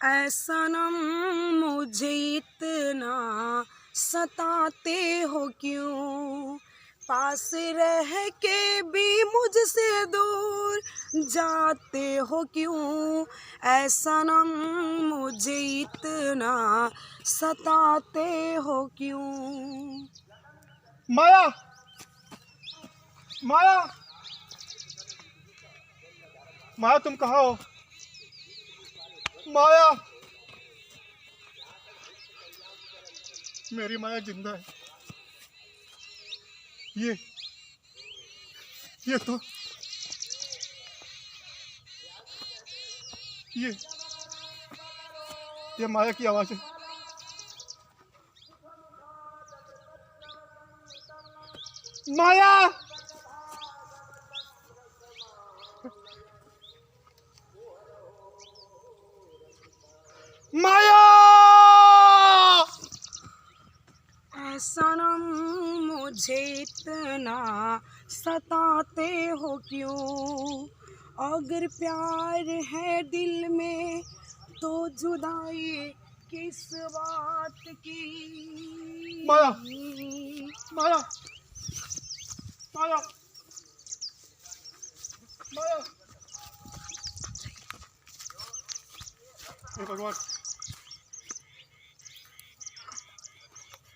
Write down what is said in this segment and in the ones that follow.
ऐ सनम मुझे इतना सताते हो क्यों, पास रह के भी मुझसे दूर जाते हो क्यों। ऐ सनम मुझे इतना सताते हो क्यों। माया, माया, माया तुम कहाँ हो? माया, मेरी माया जिंदा है। ये तो ये माया की आवाज है। माया, माया, ऐ सनम मुझे इतना सताते हो क्यों। अगर प्यार है दिल में तो जुदाई किस बात की। माया, माया, माया, माया। हे भगवान,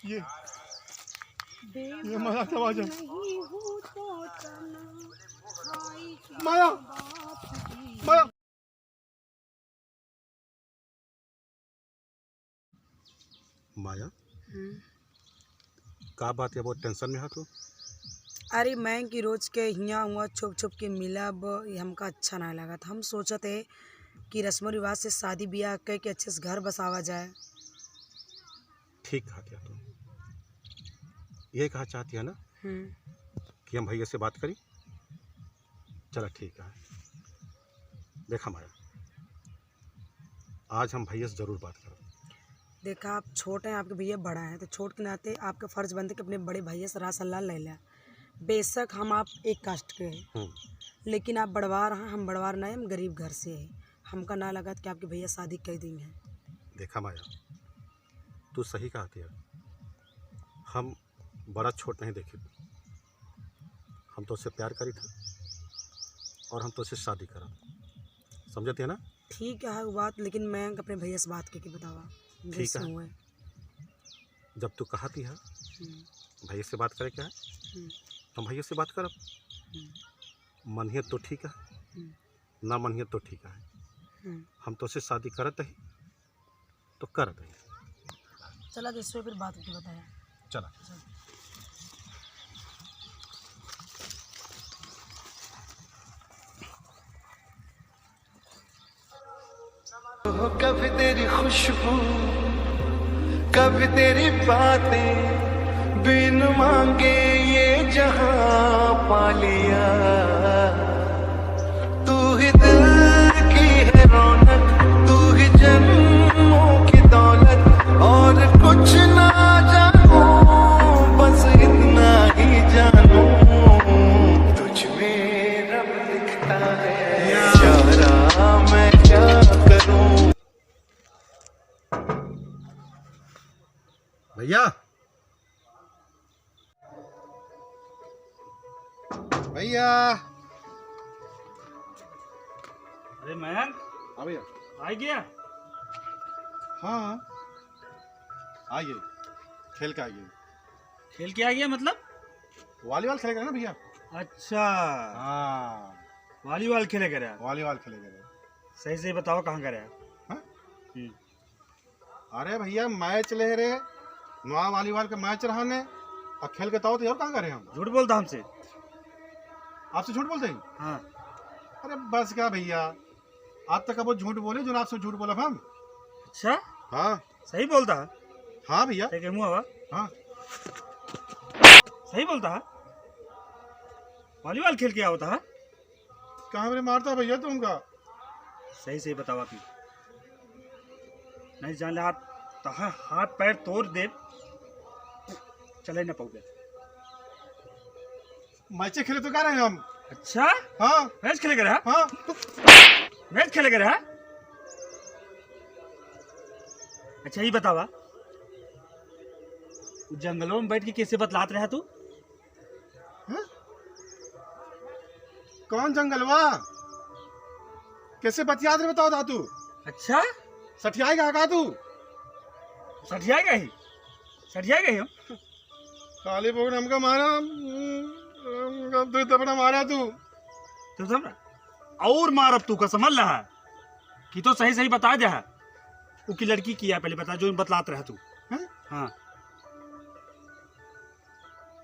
ये माया की आवाज है। माया, माया। माया, का बात है? बहुत टेंशन में है तू? अरे मैं कि रोज के हियाँ हुआ छुप छुप के मिलब, ये हमका अच्छा ना लगा था। हम सोचते कि रस्म रिवाज से शादी ब्याह कह के अच्छे से घर बसावा जाए। ठीक कहा क्या तू? ये कहा चाहती है ना कि हम भैया से बात करी? चला ठीक है। देखा माया, आज हम भैया से जरूर बात करें। देखा, आप छोटे हैं, आपके भैया बड़ा है, तो छोट के नाते आपका फर्ज बनता है कि अपने बड़े भैया से राय सलाह ले लें। बेशक हम आप एक कास्ट के हैं, लेकिन आप बड़वार हैं, हम बड़वार नहीं, हम गरीब घर से हैं। हमका ना लगा कि आपके भैया शादी कर देंगे। देखा माया, तू सही कहती है। हम बड़ा छोट नहीं देखे, हम तो उससे प्यार करी था और हम तो उससे शादी करा। समझती है ना? ठीक है वो बात, लेकिन मैं अपने भैया से बात करके बतावा। ठीक है, जब तू कहती है भैया से बात करे क्या है, हम भैया से बात करब। मनिए तो ठीक है, ना मनिए तो ठीक है। हम तो उससे शादी करत ही तो करत ही। चला दूसरे फिर बात करके बताया। चला। कभी तेरी खुशबू, कभी तेरी बातें, बिन मांगे ये जहां पा लिया। तू ही दिल की है रौनक, तू ही जन्मों की दौलत, और कुछ ना जानू, बस इतना ही जानू, तुझ में रब दिखता है। चारा मैं क्या करूं। भैया, भैया। अरे मयंक, हाँ भैया। आ गया? हाँ, आइए, खेल के आइए। खेल के आ गया मतलब? वॉलीबॉल खेलेगा ना भैया? अच्छा, हाँ, वॉलीबॉल खेलेगा रहा? वॉलीबॉल खेलेगा। सही से बताओ कहाँ का रहा? अरे भैया, मैच ले रहे नवा वॉलीबॉल का मैच रहाने और खेल के ताओ तो और कहाँ करे हम? झूठ बोलता हमसे? आपसे झूठ बोलते हैं? हाँ। अरे बस क्या भैया, आज तक वो झूठ बोले जो आपसे झूठ बोला हम। अच्छा, हाँ सही बोलता है? हाँ भैया। हाँ, सही बोलता है? वॉलीबॉल खेल के होता है? कहाँ मेरे मारता भैया तुमका? सही से बतावा कि नहीं जान हाथ हाथ पैर तोड़ दे, चले न पाओगे। मैच खेले तो कह रहे हैं हम। अच्छा, हाँ, मैच खेलेगा रहा? हाँ, मैच खेलेगा रहा? अच्छा ये बतावा, जंगलों में बैठ के कैसे बतलात रहा तू? हाँ? कौन जंगलवा? कैसे बतियात रे बताओ दा तू? अच्छा सठियाएगा का तू? सठियाएगा ही, सठियाएगा ही हम। काली बोगन हमका मारा, तू तबड़ा मारा तू। तू समझ और मार अब तू का समझ रहा है कि तो सही सही बता जा वो की लड़की किया पहले बता जो बतलात रहा तू। हाँ? हाँ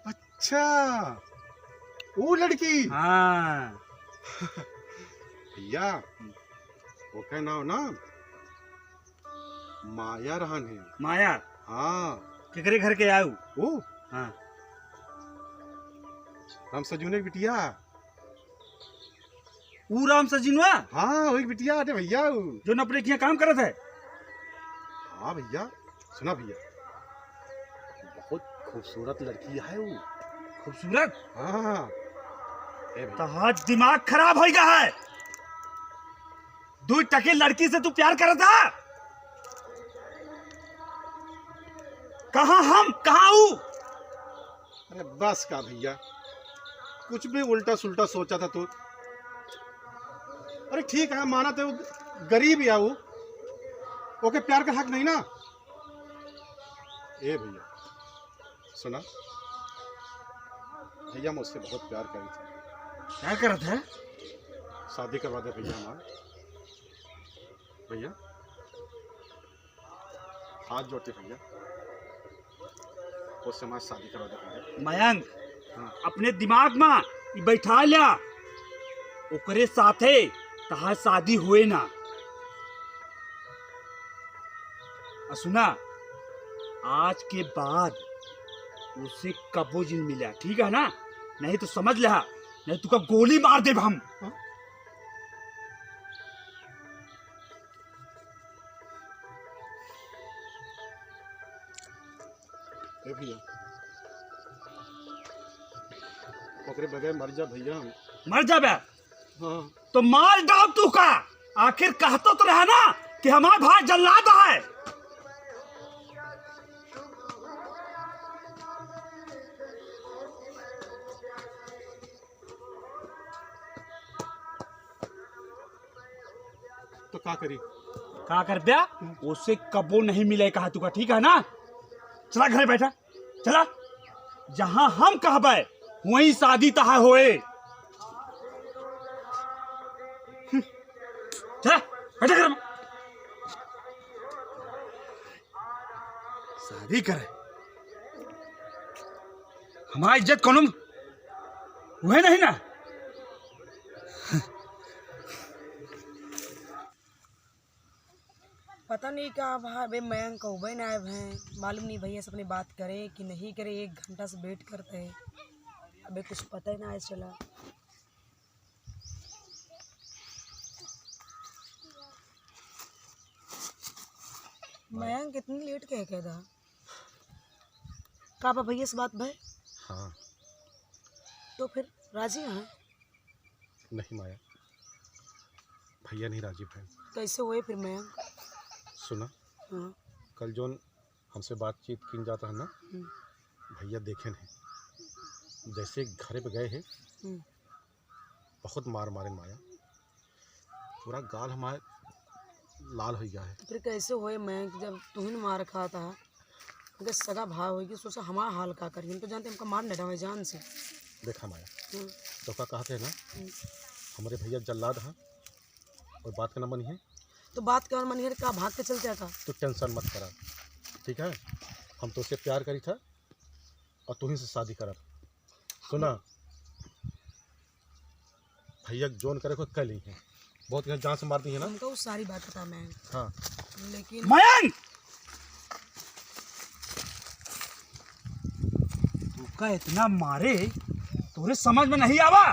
अच्छा वो लड़की। हाँ भैया वो क्या नाम ना, माया रहन है। माया हाँ केकरे घर के आयु? वो हाँ राम सजूने की बिटिया। ऊ राम सजिनवा हाँ वही बिटिया अरे भैया वो। जो न अपने यहाँ काम करत है। हाँ भैया सुना भैया, बहुत खूबसूरत लड़की है वो। खूबसूरत? हाँ ए भैया, तहार दिमाग खराब हो गया है। 2 टके लड़की से तू प्यार करता? कहाँ हम कहाँ हूँ? अरे बस का भैया, कुछ भी उल्टा सुल्टा सोचा था तू। अरे ठीक है माना तो गरीब या वो, ओके प्यार का हक नहीं ना। ए भैया सुना, भैया मैं उससे बहुत प्यार करी थी। क्या करत है? शादी करवा दे भैया हमारा। भैया हाथ जोड़ते भैया, उससे हमारी शादी करवा दे भैया। मयंक हाँ। अपने दिमाग में ई बैठा लिया, ओकरे साथे तहार शादी हुए ना। और सुना, आज के बाद उसे कबो जिन मिला, ठीक है ना? नहीं तो समझ ले, नहीं तुका गोली मार दे हम। हाँ? ए भैया ओकरे बगैर मर जा भैया हम। मर जा बे हाँ तो मार डाल तू का। आखिर कहतो तो रहा ना कि हमारा भाई जल्लाद है। तो क्या करी? क्या कर दिया? उससे कबो नहीं मिले कहा तू का, ठीक है ना? चला घर बैठा, चला जहां हम कहबे वहीं शादी तहा होए। चला बैठा घर में, शादी करे। हमारा इज्जत कौन हुए नहीं ना? पता नहीं क्या भाई मयंक कौबे ना आए हैं, मालूम नहीं भैया से अपनी बात करें कि नहीं करें। 1 घंटा से वेट करते हैं, अबे कुछ पता ही ना आज चला। मयंक इतनी लेट कह था का भैया से बात भाई? हाँ तो फिर राजी हैं? नहीं माया, भैया नहीं राजी भाई। कैसे हुए फिर मयंक? सुना, हाँ कल जोन हमसे बातचीत की जाता है ना, भैया देखे नहीं, जैसे घर पे गए हैं बहुत मार मारे माया, पूरा गाल हमारे लाल हो गया है। तो फिर कैसे हुए मयंक? जब तुहिन मार खा था, उनके सगा भाव होगी, सोचा हमारा हाल का करिए। हम तो जानते हमका मार नहीं डावे जान से। देखा माया तो क्या कहते हैं ना, हमारे भैया जल्लाद हैं और बात का न मनी है तो बात कर मन का भाग के चलते था। तो टेंशन मत करा, ठीक है? हम तो उससे प्यार करी था और तुम्ही से शादी करा। सुना, भैया जोन करे को कल ही है, बहुत यहाँ जान से मार दी है ना। हमको सारी बात पता मैं, हाँ लेकिन मयंक तू का इतना मारे तोरे समझ में नहीं आवा।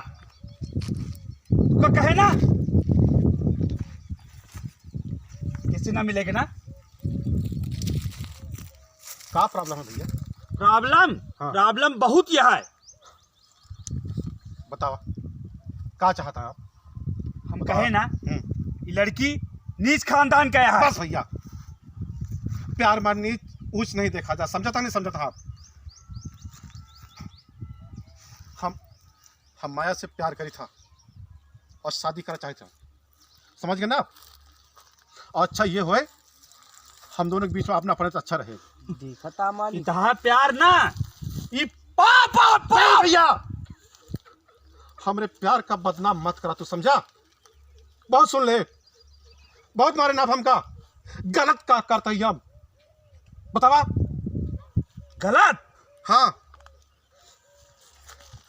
तू का कहे ना किसी ना मिलेगा ना। क्या प्रॉब्लम है भैया? प्रॉब्लम हाँ। प्रॉब्लम बहुत यह है। बताओ क्या चाहता है आप? हम कहे ना ये लड़की नीच खानदान का है। बस भैया प्यार में नीच ऊंच नहीं देखा जा, समझता नहीं समझता आप। हम माया से प्यार करी था और शादी करना चाहे था, समझ गए ना आप? और अच्छा ये होए हम दोनों के बीच में अपना अपना अच्छा रहे। देखा था मालिक, इतना प्यार ना ये भैया हमरे प्यार का बदनाम मत करा, तू समझा? बहुत सुन ले, बहुत मारे नाप हमका, गलत का करता ही हम बतावा। गलत? हाँ,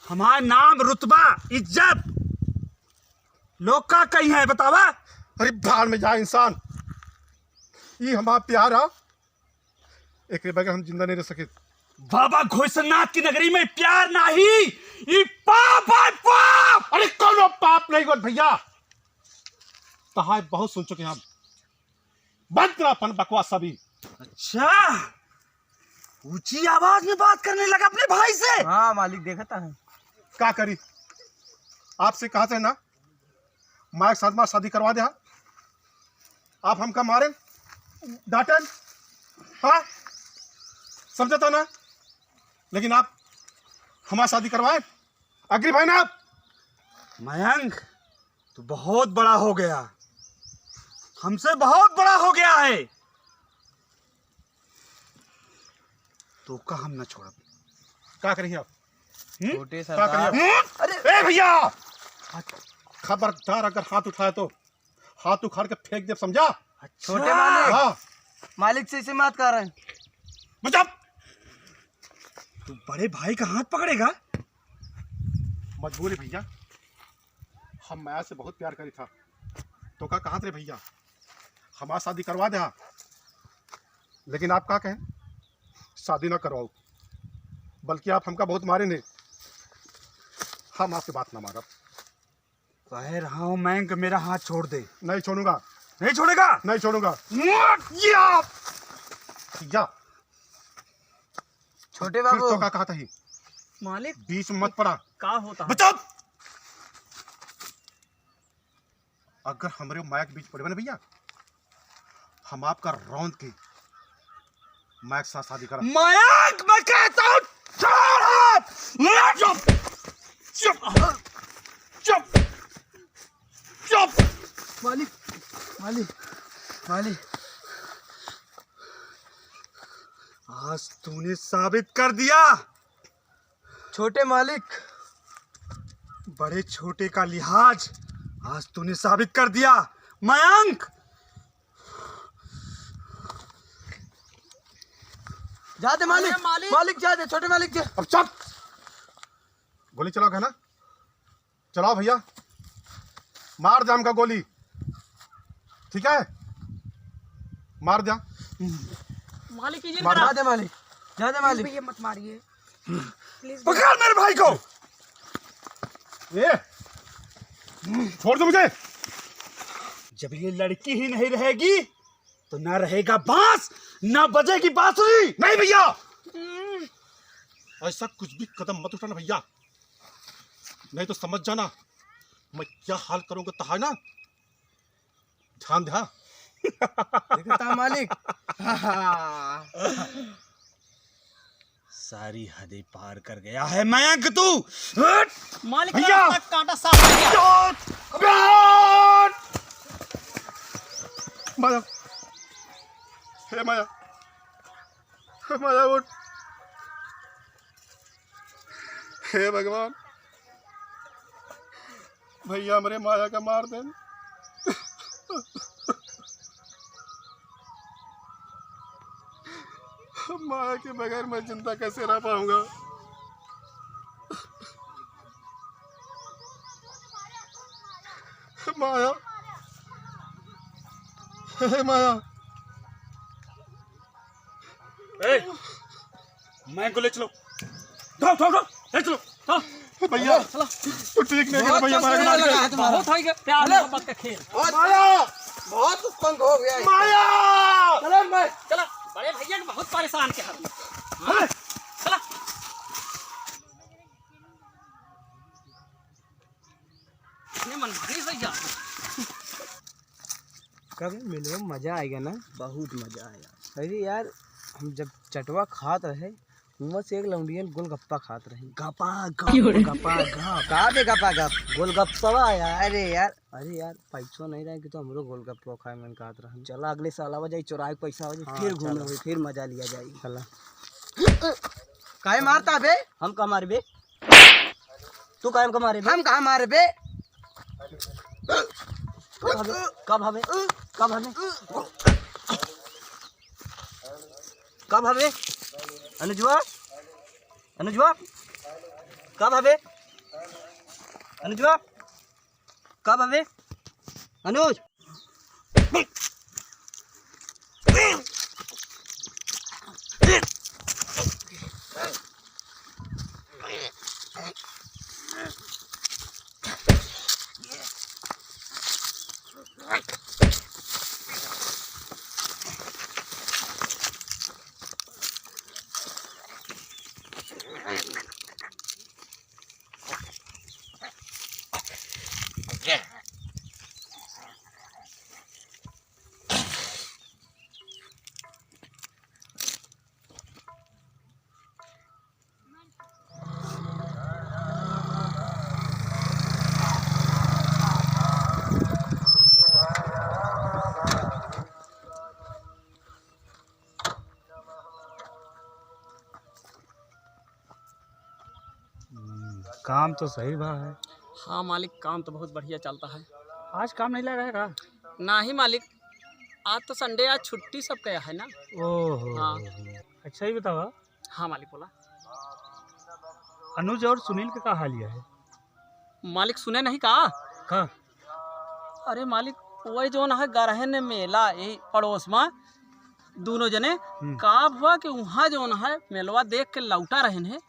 हमारा नाम रुतबा इज्जत लोग का कहीं है बतावा। अरे भाड़ में जाए इंसान, ये हमारा प्यार है, एक बगैर हम जिंदा नहीं रह सके। बाबा घोषनाथ की नगरी में प्यार नहीं, ये पाप है पाप। अरे कौन पाप नहीं गोद भैया, कहा बहुत सुन चुके हम, बंद करा अपन बकवास सभी। अच्छा, ऊंची आवाज में बात करने लगा अपने भाई से। हाँ मालिक देखा था। क्या करी, आपसे कहा थे ना माँ के साथ माँ शादी करवा दे, आप हमका मारे डांटन, हाँ समझता ना, लेकिन आप हमारी शादी करवाए, अग्री भाई ना आप। मयंक तू बहुत बड़ा हो गया, हमसे बहुत बड़ा हो गया है, तो का हम न छोड़। क्या करिए आप? छोटे क्या सरदार, करिए? अरे भैया खबरदार, अगर हाथ उठाया तो हाथ उखाड़ के फेंक दे, समझा? छोटे मालिक, हाँ मालिक से इसे मत कर रहे हैं। मतलब तू बड़े भाई का हाथ पकड़ेगा? मजबूरी भैया, हम माया से बहुत प्यार करी था, तो का कहा थे भैया हमारा शादी करवा दे, लेकिन आप क्या कहें शादी ना करवाओ, बल्कि आप हमका बहुत मारे नहीं, हम आपकी बात ना मारा। कह रहा हूं मयंक मेरा हाथ छोड़ दे। नहीं छोड़ूंगा, नहीं छोड़ेगा? नहीं छोड़ूंगा। या छोटे फिर बाबू, तो का कहा था ही, मालिक बीच में मत पड़ा। का होता है? बचाओ, अगर हमारे माया के बीच पड़े ना भैया, हम आपका रौंद के माया के साथ शादी करा। मयंक मैं कहता हूं छोड़ हाथ। चुप चुप चुप चुप। मालिक मालिक मालिक, आज तूने साबित कर दिया, छोटे मालिक, बड़े छोटे का लिहाज आज तूने साबित कर दिया। मयंक जाते मालिक, मालिक जाते, छोटे मालिक जा। अब चुप, गोली चलाओ है ना, चलाओ भैया, मार दे हमका गोली, ठीक है? मार दिया मालिक कीजिए मार। जाते मालिक, जाते मालिक। भैया मत मारिए प्लीज। पकड़ मेरे भाई को। ए छोड़ दो मुझे। जब ये लड़की ही नहीं रहेगी तो ना रहेगा बांस, ना बजेगी बांसुरी। नहीं भैया, ऐसा कुछ भी कदम मत उठाना भैया, नहीं तो समझ जाना मैं क्या हाल करूंगा, तो है ना, ध्यान दे। हाँ? देखता मालिक। सारी हदें पार कर गया है मयंक तू। हट! मालिक भैया! कांटा साफ हो गया। माया, हे माया, हे माया उठ, हे भगवान, भैया मेरे माया का मार दे। माया के बगैर मैं जिंदा कैसे रह पाऊंगा? माया, हे माया, मैं को ले चलो, जाओ जाओ जाओ, ले चलो। हाँ। भैया तो ठीक नहीं कर भैया, माया लगा है मार तुम्हारा। बहुत हो गया प्यार मोहब्बत का खेल। माया, बहुत उत्पन्न हो गया है। माया, चलो मैं, चला बड़े भैया को बहुत परेशान किया हमने। हाँ, चला अपने मनमानी से जा। कभी मिलने में मजा आएगा ना। बहुत मजा आया। अरे यार हम जब चटवा खात रहे वहाँ से एक लौंडियन गोलगप्पा खात रहे। गपा गप गपा गप कहाँ पे गपा गप गोलगप्पा आया। अरे यार पैसों नहीं रहे कि तो हमरो गोलगप्पा खाए मन खात रहे। चला अगले साल आवा जाए, चौराहे के पैसा हो जाए, हाँ, फिर चला। घूमे हुए, फिर मजा लिया जाए। चला काहे मारता बे? हम कहाँ मारे बे? तू काहे हमको मारे बे? हम कहाँ मारे बे? कब हवे कब हवे कब हवे अनुजवा अनुजवा कब हवे अनुजवा कब हवे अनुज। काम तो सही बा है। हाँ मालिक, काम तो बहुत बढ़िया चलता है। आज काम नहीं लगा है। ना ही मालिक, आज तो संडे, आज छुट्टी सब का है ना। ओहो हाँ। अच्छा ही बतावा, हाँ मालिक बोला। अनुज और सुनील का हालिया है? मालिक सुने नहीं कहा? का? अरे मालिक वही जो है गरहन मेला यही पड़ोस में दोनों जने का हुआ कि वहाँ जो है मेलवा देख के लौटा रहे हैं।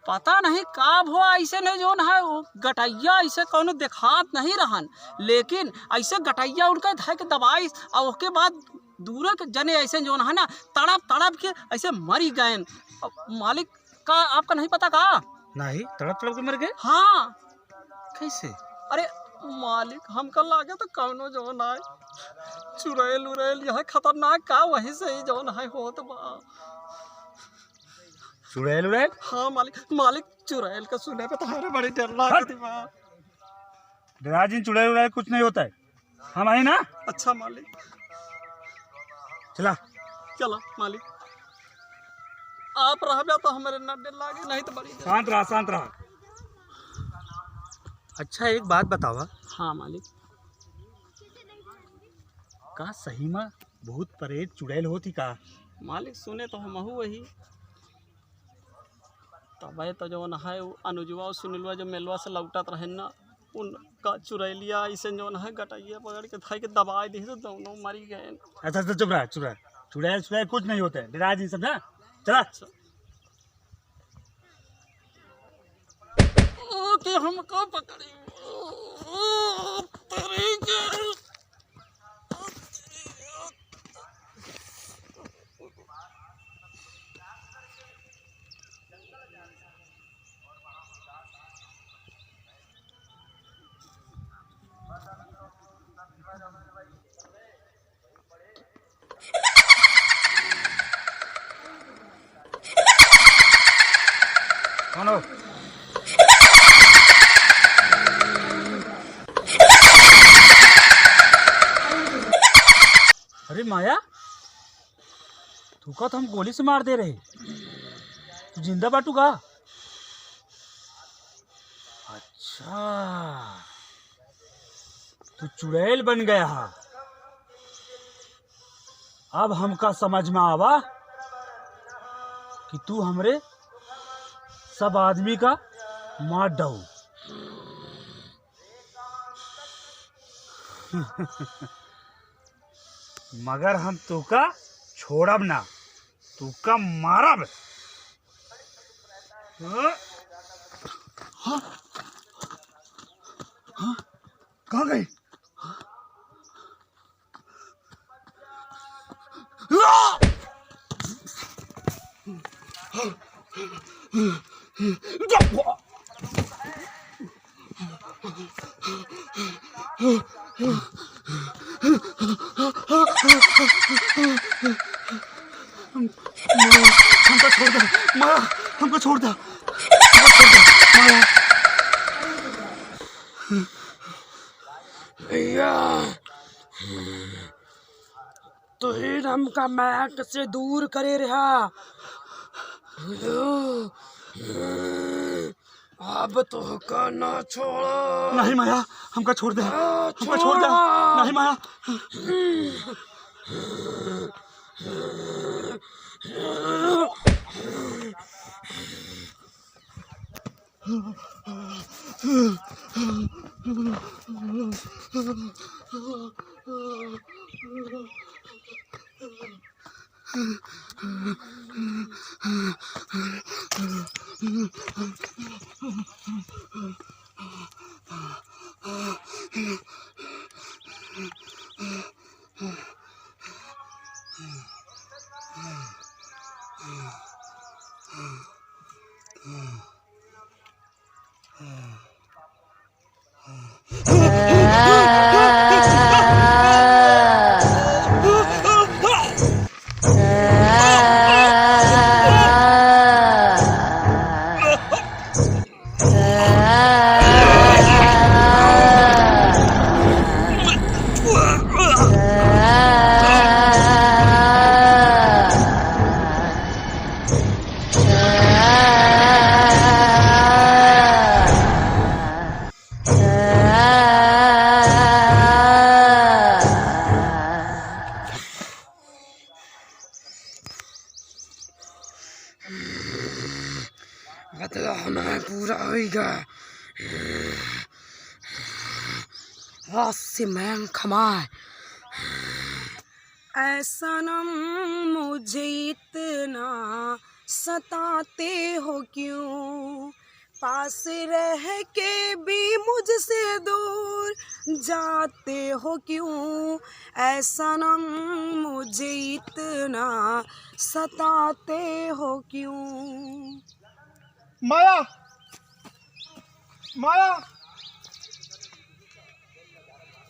पता नहीं का हुआ, ऐसे नहीं जो है वो गटैया ऐसे कौन देखात नहीं रहन, लेकिन ऐसे गटैया उनका था कि दबाई और उसके बाद दूर के जने ऐसे जो है ना तड़प तड़प के ऐसे मरी गए। मालिक का आपका नहीं पता का? नहीं, तड़प तड़प के मर गए। हाँ। कैसे? अरे मालिक हमका लागे तो कौनो जो है चुड़ैल उड़ैल यह खतरनाक का वहीं से ही जो है होत बा। चुड़ैल उड़ैल? हाँ मालिक चुड़ैल का सुने पे तो हमारे बड़ी डर लगती बा। डराजिन चुड़ैल उड़ैल कुछ नहीं होता है, हम आए ना। अच्छा मालिक, चला चलो मालिक, आप रह तो हमारे न डर लागे, नहीं तो बड़ी डर। शांत रहा शांत रहा। अच्छा एक बात बतावा। हाँ मालिक। का सही में बहुत परेज चुड़ैल होती का? मालिक सुने तो हम वही तब तो जो है अनुजवा और सुनीलवा जो मेलवा से लौटत रहे ना, उनका चुड़ैलिया ऐसे जो है गटैया पकड़ के था के दबाई दी तो दोनों मरी गए। अच्छा चुप रहा चुप रहा। चुड़ैल चुड़ैल कुछ नहीं होता है, डराजिन समझा। चला कि हमको पकड़ी कौन हो? अरे माया, तू का तो हम गोली से मार दे रहे, तू जिंदा बाटू का? अच्छा तू चुड़ैल बन गया है। अब हमका समझ में आवा कि तू हमरे सब आदमी का मार डाऊ। मगर हम तुका छोड़ब ना, तुका मारब। हाँ? कहाँ गई? हमको छोड़ दे माया, हमको छोड़ दे, माया। भैया तो हमका मैक से दूर करे रहा। अब तो करना छोड़ो। नहीं माया, हमका छोड़ दे, हमका छोड़ दे। नहीं माया। बदला हमें पूरा होगा। आज से मैं खमाए ऐसा नम मुझे इतना सताते हो क्यों, पास रह के भी मुझसे दूर जाते हो क्यों, ऐसा नम मुझे इतना सताते हो क्यों। माया, माया,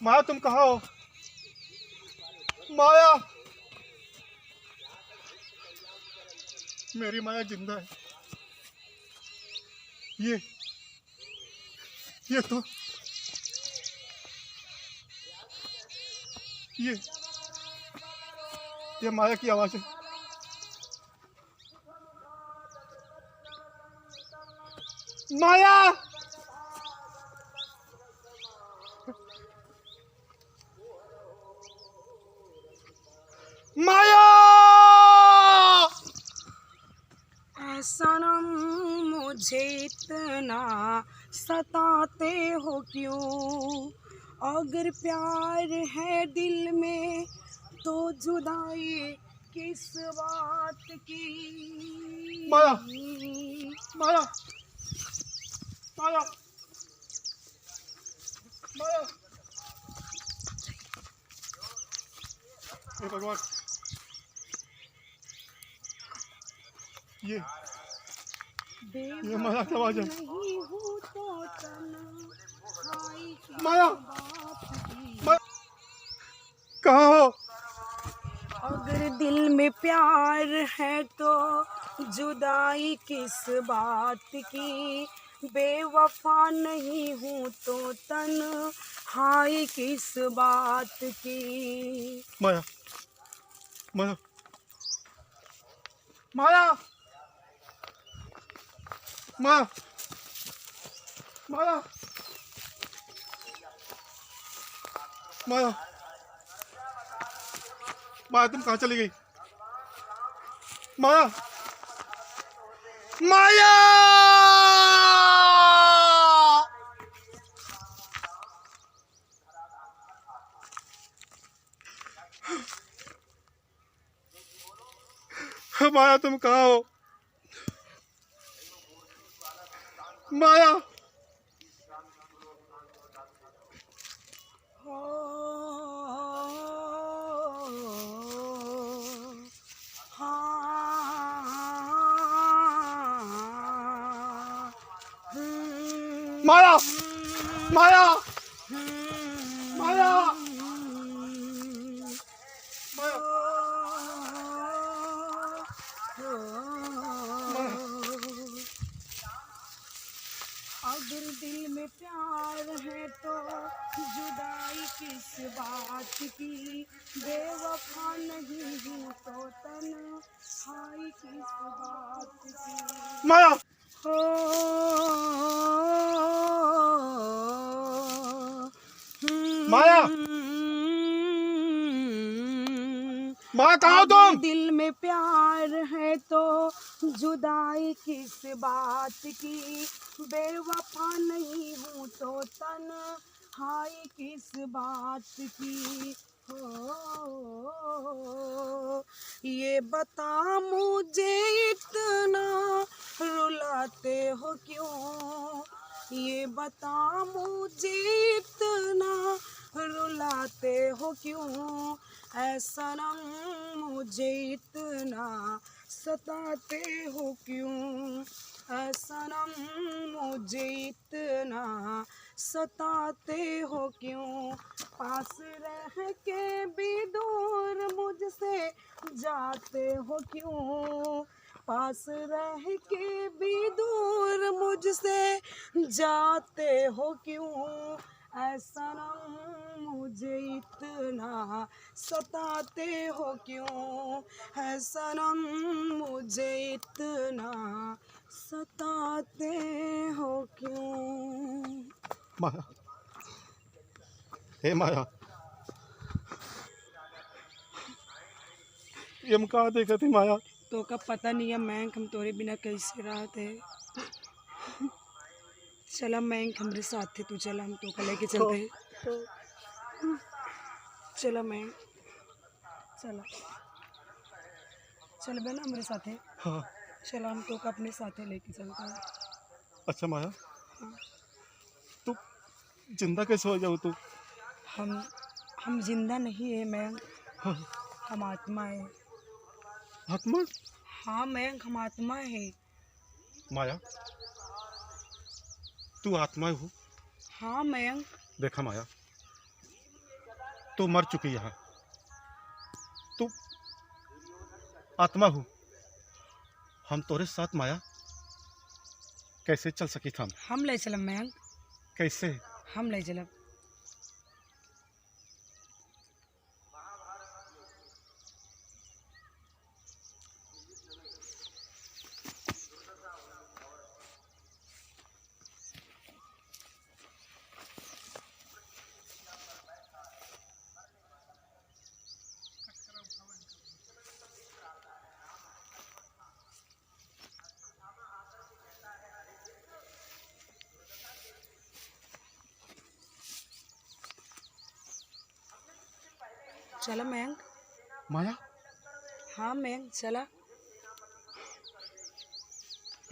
माया तुम कहाँ हो? माया, मेरी माया जिंदा है। ये तो ये माया की आवाज है। माया, माया, ऐसा नम मुझे इतना सताते हो क्यों, अगर प्यार है दिल में तो जुदाई किस बात की। माया, माया, माया, माया, हे भगवान, ये माया की आवाज है। माया, माया, कहाँ हो? अगर दिल में प्यार है तो जुदाई किस बात की, बेवफा नहीं हूँ तो तन्हाई किस बात की। माया, माया, माया, माया, माया, माया, माया तुम कहाँ चली गई? माया, माया, माया तुम कहाँ हो? माया, माया, माया, माया, माया, माया माया माया कहाँ हो तुम? दिल में प्यार है तो जुदाई किस बात की, बेवफा नहीं हूँ तो तन्हाई किस बात की। हो ये बता मुझे इतना रुलाते हो क्यों, ये बता मुझे इतना रुलाते हो क्यों, ऐ सनम मुझे इतना सताते हो क्यों, ऐ सनम मुझे इतना सताते हो क्यों, पास रह के भी दूर मुझसे जाते हो क्यों, पास रह के भी दूर मुझसे जाते हो क्यों, ऐ सनम मुझे इतना सताते हो क्यों, ऐ सनम मुझे इतना सताते हो क्यों। माया हे माया ये हम कहाँ देखा थी माया? तो का पता नहीं है मैंक, हम तोरे बिना कैसे रहते। चला मैंक हमरे साथ थे, तू चला हम तो का लेके चलते। चला मैंक चला, चल बे ना हमारे साथ है। हाँ चला हम तो का अपने साथ लेके चलते हैं। अच्छा माया तू जिंदा कैसे हो जाओ तू? हम जिंदा नहीं है मैंक, हाँ, हम आत्मा है। आत्मा? हाँ मैंक हम आत्मा है। माया तू आत्मा हो? हाँ मैंक। देखा माया तू मर चुकी यहाँ, तू आत्मा हो, हम तोरे साथ माया कैसे चल सकी था? हम ले चलब मैंक, कैसे? हम ले चलब। चला मैंक। माया हाँ मैंक चला।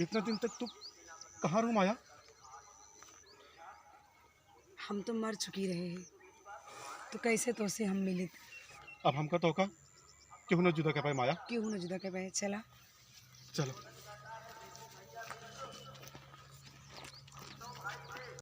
इतना दिन तक तू कहाँ रहो माया? हम तो मर चुकी रहे हैं, तो कैसे तो से हम मिले? अब हमका तो का क्यों न जुदा कर पाए माया? क्यों न जुदा कर पाए? चला चलो।